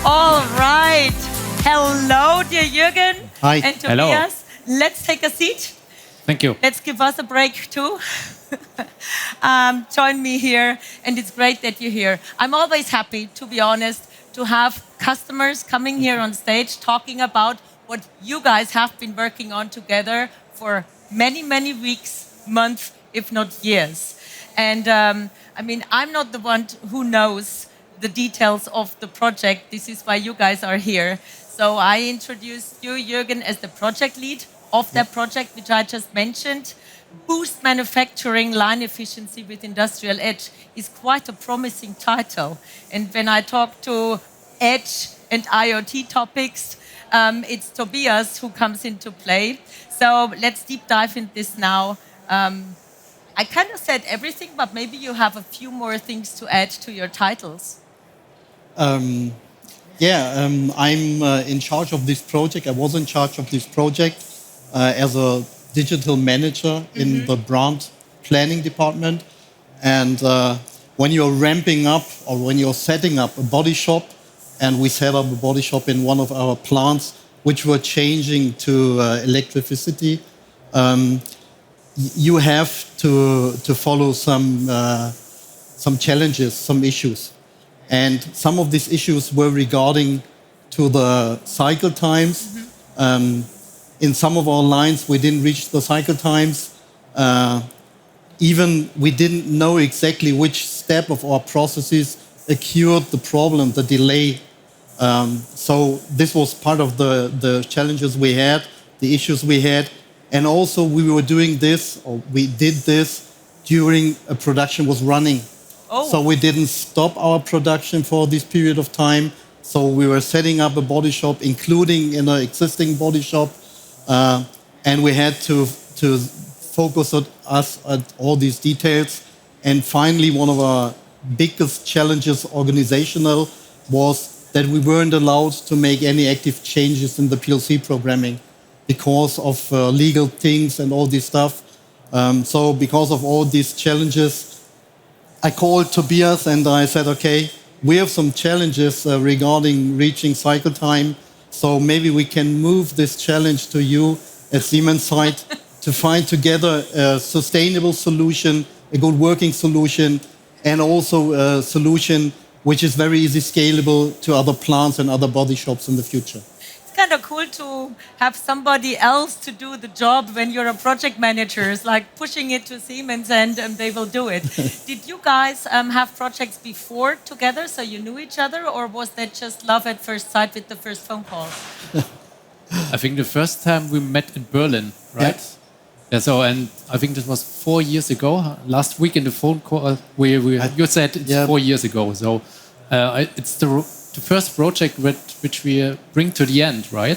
All right. Hello, dear Juergen. Hi. And Tobias. Hello. Let's take a seat. Thank you. Let's give us a break too. Join me here, and it's great that you're here. I'm always happy, to be honest, to have customers coming here on stage talking about what you guys have been working on together for many, many weeks, months, if not years. And I mean, I'm not the one who knows the details of the project. This is why you guys are here. So I introduced you, Juergen, as the project lead of that project, which I just mentioned. Boost manufacturing line efficiency with Industrial Edge is quite a promising title. And when I talk to Edge and IoT topics, it's Tobias who comes into play. So let's deep dive into this now. I kind of said everything, but maybe you have a few more things to add to your titles. I'm in charge of this project. I was in charge of this project as a digital manager in the brand planning department. And when you're ramping up or when you're setting up a body shop, and we set up a body shop in one of our plants, which were changing to electricity, you have to follow some challenges, some issues. And some of these issues were regarding to the cycle times. In some of our lines, we didn't reach the cycle times. Even we didn't know exactly which step of our processes occurred the problem, the delay. So this was part of the challenges we had, the issues we had. And also we were doing this, or we did this during a production was running. Oh. So we didn't stop our production for this period of time. So we were setting up a body shop, including in an existing body shop. And we had to focus on us at all these details. And finally, one of our biggest challenges organizational was that we weren't allowed to make any active changes in the PLC programming because of legal things and all this stuff. So because of all these challenges, I called Tobias and I said, okay, we have some challenges regarding reaching cycle time. So maybe we can move this challenge to you at Siemens site to find together a sustainable solution, a good working solution, and also a solution which is very easy scalable to other plants and other body shops in the future. It's kind of cool to have somebody else to do the job when you're a project manager. It's like pushing it to Siemens and they will do it. Did you guys have projects before together so you knew each other, or was that just love at first sight with the first phone call? I think the first time we met in Berlin, right? Yeah. So, and I think this was 4 years ago. Last week in the phone call, you said it's 4 years ago. So it's the first project which we bring to the end, right?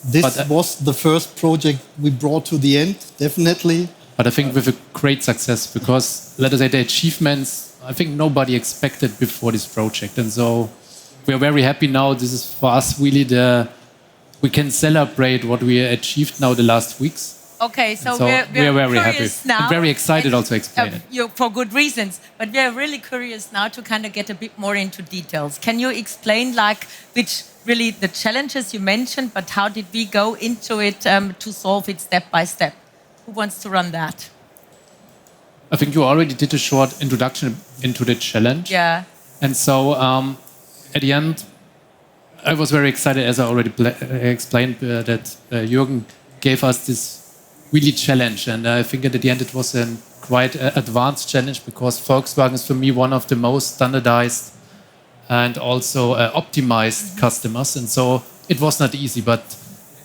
This was the first project we brought to the end, definitely. But I think with a great success, because let us say the achievements, I think nobody expected before this project. And so we are very happy now. This is for us really we can celebrate what we achieved now the last weeks. Okay, so we are very happy. Now, I'm very excited also to explain it. For good reasons, but we are really curious now to kind of get a bit more into details. Can you explain which really the challenges you mentioned, but how did we go into it to solve it step by step? Who wants to run that? I think you already did a short introduction into the challenge. Yeah. And so at the end, I was very excited, as I already explained, that Juergen gave us this really challenge. And I think at the end it was a quite advanced challenge, because Volkswagen is for me one of the most standardized and also optimized customers. And so it was not easy. But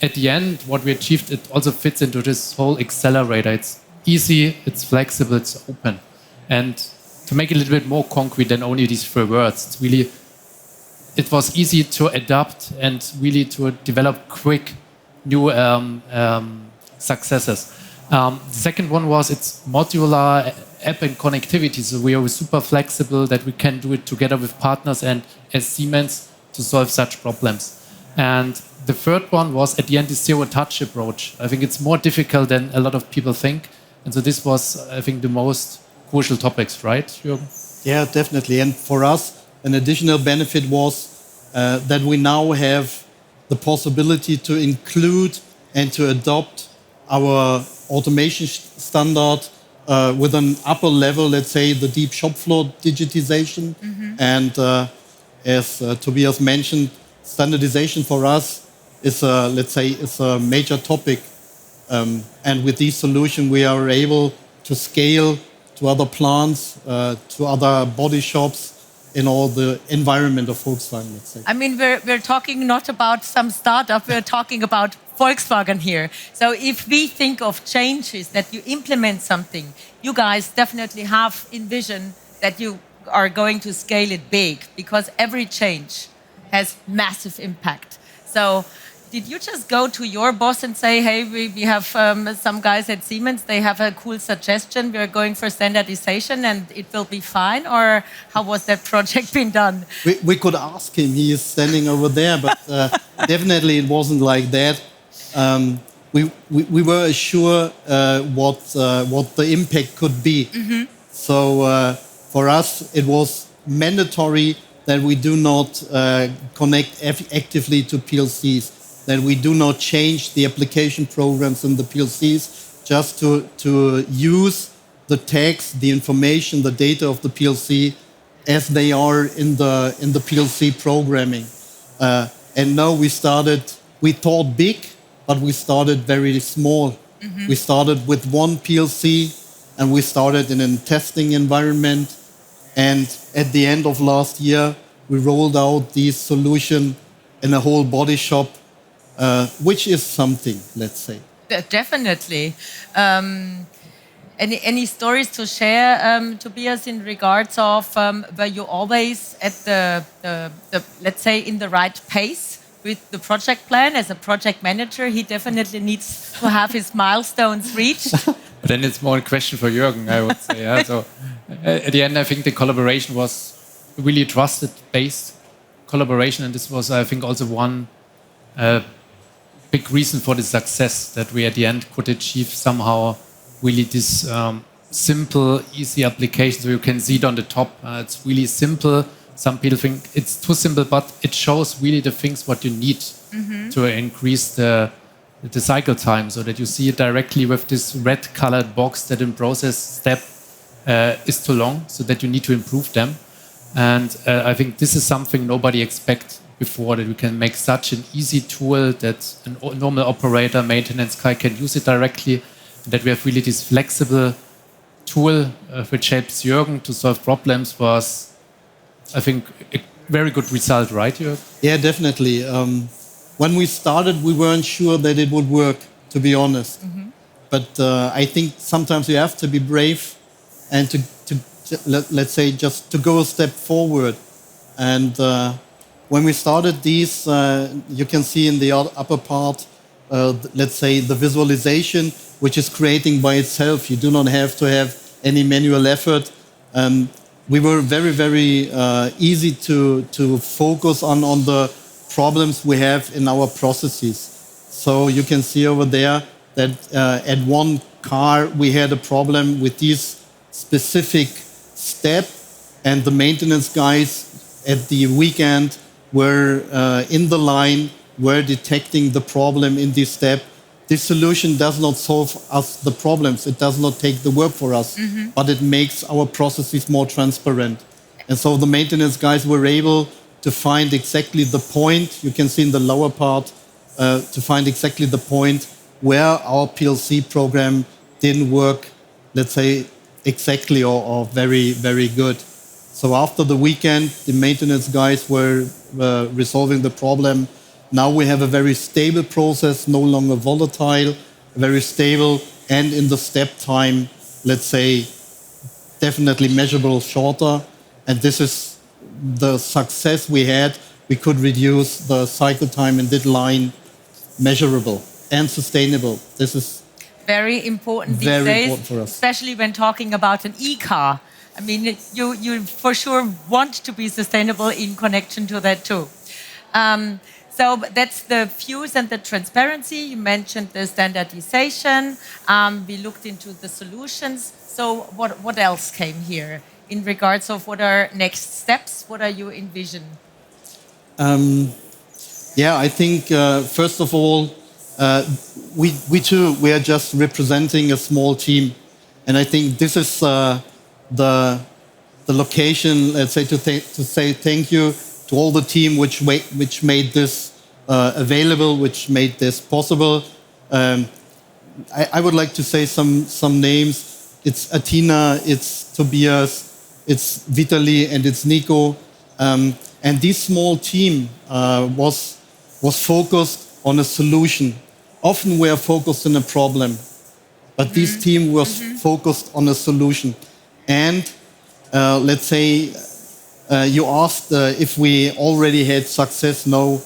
at the end, what we achieved, it also fits into this whole accelerator. It's easy, it's flexible, it's open. And to make it a little bit more concrete than only these 3 words, it was easy to adapt and really to develop quick new successes. The second one was it's modular app and connectivity. So we are super flexible that we can do it together with partners and as Siemens to solve such problems. And the third one was at the end the zero-touch approach. I think it's more difficult than a lot of people think. And so this was, I think, the most crucial topics, right, Juergen? Yeah, definitely. And for us, an additional benefit was that we now have the possibility to include and to adopt our automation standard with an upper level, let's say the deep shop floor digitization. And as Tobias mentioned, standardization for us is, let's say, is a major topic. And with this solution, we are able to scale to other plants, to other body shops in all the environment of Volkswagen, let's say. I mean, we're talking not about some startup, we're talking about Volkswagen here. So if we think of changes, that you implement something, you guys definitely have envisioned that you are going to scale it big, because every change has massive impact. So did you just go to your boss and say, hey, we have some guys at Siemens, they have a cool suggestion, we're going for standardization and it will be fine? Or how was that project being done? We could ask him, he is standing over there, but definitely it wasn't like that. We were sure what the impact could be. So for us, it was mandatory that we do not connect actively to PLCs, that we do not change the application programs in the PLCs, just to use the text, the information, the data of the PLC as they are in the PLC programming. And now we thought big, but we started very small. We started with one PLC, and we started in a testing environment. And at the end of last year, we rolled out this solution in a whole body shop, which is something, let's say. Definitely. Any stories to share, Tobias, in regards of were you always at the let's say in the right pace with the project plan? As a project manager, he definitely needs to have his milestones reached. But then it's more a question for Juergen, I would say. Yeah? So at the end, I think the collaboration was really trusted-based collaboration, and this was, I think, also one big reason for the success, that we at the end could achieve somehow really this simple, easy application. So you can see it on the top. It's really simple. Some people think it's too simple, but it shows really the things what you need to increase the cycle time, so that you see it directly with this red colored box that in process step is too long, so that you need to improve them. And I think this is something nobody expected before, that we can make such an easy tool that a normal operator, maintenance guy can use it directly, and that we have really this flexible tool which helps Juergen to solve problems was, I think, a very good result, right, Juergen? Yeah, definitely. When we started, we weren't sure that it would work, to be honest. But I think sometimes you have to be brave and to let's say, just to go a step forward. And when we started these, you can see in the upper part, let's say, the visualization, which is creating by itself. You do not have to have any manual effort. We were very, very easy to focus on the problems we have in our processes. So you can see over there that at one car we had a problem with this specific step, and the maintenance guys at the weekend were in the line, were detecting the problem in this step. This solution does not solve us the problems. It does not take the work for us, but it makes our processes more transparent. And so the maintenance guys were able to find exactly the point, you can see in the lower part, to find exactly the point where our PLC program didn't work, let's say, exactly or very, very good. So after the weekend, the maintenance guys were resolving the problem. Now we have a very stable process, no longer volatile, very stable, and in the step time, let's say, definitely measurable shorter. And this is the success we had. We could reduce the cycle time in that line measurable and sustainable. This is very important these very days, important for us. especially when talking about an e-car. I mean, you for sure want to be sustainable in connection to that too. So that's the fuse and the transparency. You mentioned the standardization. We looked into the solutions. So what else came here in regards of what are next steps? What are you envisioning? Yeah, I think first of all, we are just representing a small team, and I think this is the location. Let's say to say thank you to all the team which made this available, which made this possible. I would like to say some names. It's Atina, it's Tobias, it's Vitali, and it's Nico. And this small team was focused on a solution. Often we are focused on a problem, but this team was focused on a solution. And let's say you asked if we already had success. No,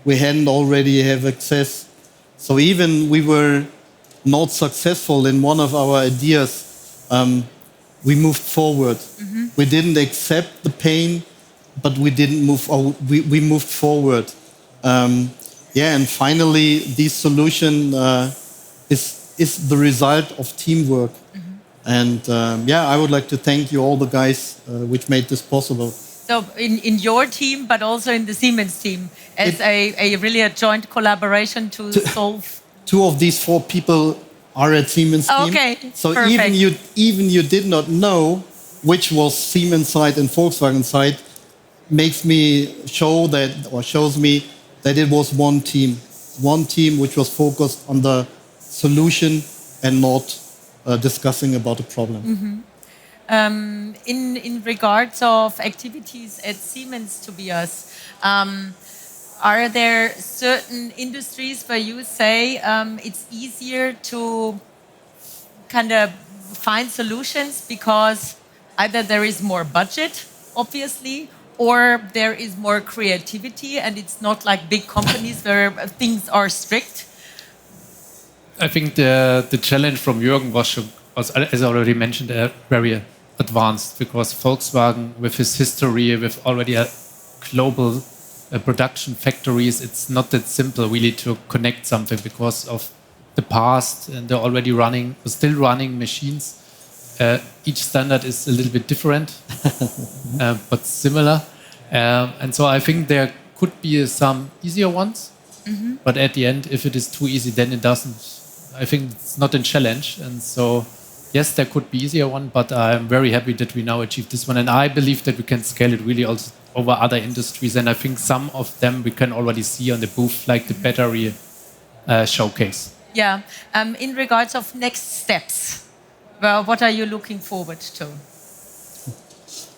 we hadn't already have success. So even we were not successful in one of our ideas, we moved forward. We didn't accept the pain, but we didn't move. We moved forward. Yeah, and finally, this solution is the result of teamwork. And yeah, I would like to thank you all the guys which made this possible. So in your team, but also in the Siemens team, as really a joint collaboration to solve. 2 of these 4 people are at Siemens team. Okay, so perfect. even you did not know which was Siemens side and Volkswagen side, makes me shows me that it was one team which was focused on the solution and not discussing about the problem. In regards of activities at Siemens, Tobias, are there certain industries where you say it's easier to kind of find solutions because either there is more budget, obviously, or there is more creativity and it's not like big companies where things are strict? I think the challenge from Juergen was, as I already mentioned, very advanced, because Volkswagen, with his history, with already a global production factories, it's not that simple really to connect something because of the past, and they're already still running machines. Each standard is a little bit different, but similar. And so I think there could be some easier ones, but at the end, if it is too easy, then it doesn't. I think it's not a challenge. And so, yes, there could be easier one, but I'm very happy that we now achieved this one. And I believe that we can scale it really also over other industries. And I think some of them we can already see on the booth, like the battery showcase. Yeah. In regards of next steps, well, what are you looking forward to?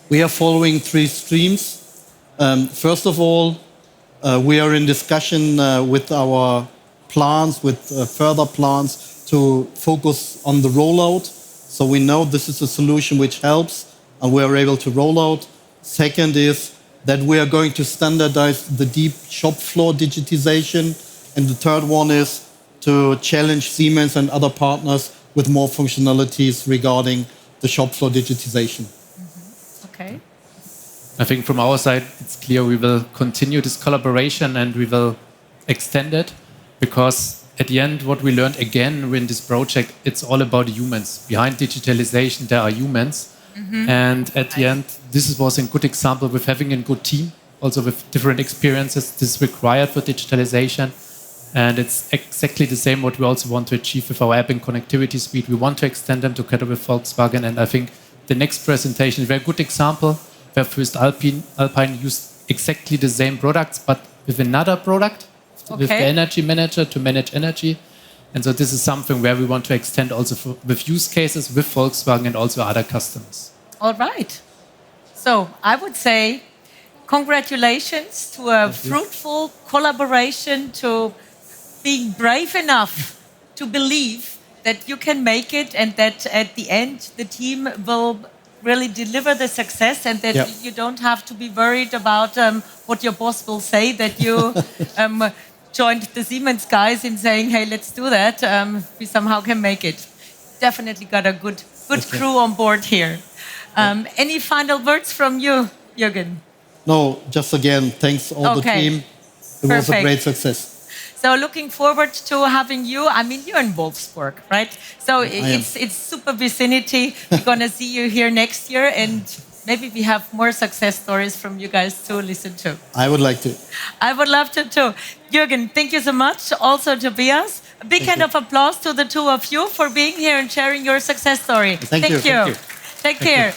We are following 3 streams. First of all, we are in discussion with our plans, with further plans to focus on the rollout. So we know this is a solution which helps and we are able to roll out. Second is that we are going to standardize the deep shop floor digitization. And the third one is to challenge Siemens and other partners with more functionalities regarding the shop floor digitization. Okay. I think from our side, it's clear we will continue this collaboration and we will extend it, because at the end, what we learned again in this project, it's all about humans. Behind digitalization, there are humans. And at the end, this was a good example with having a good team, also with different experiences. This is required for digitalization. And it's exactly the same what we also want to achieve with our app and connectivity suite. We want to extend them together with Volkswagen. And I think the next presentation is a very good example where first Alpine used exactly the same products, but with another product, with the energy manager to manage energy. And so this is something where we want to extend also with use cases with Volkswagen and also other customers. All right. So I would say congratulations to a fruitful collaboration, to being brave enough to believe that you can make it and that at the end the team will really deliver the success, and that you don't have to be worried about what your boss will say, that you joined the Siemens guys in saying, hey, let's do that. We somehow can make it. Definitely got a good crew on board here. Any final words from you, Juergen? No, just again, thanks all the team. It was a great success. So looking forward to having you. I mean, you're in Wolfsburg, right? So it's super vicinity. We're going to see you here next year, and maybe we have more success stories from you guys to listen to. I would like to. I would love to too. Juergen, thank you so much. Also, Tobias, a big hand of applause to the two of you for being here and sharing your success story. Thank you. Take care.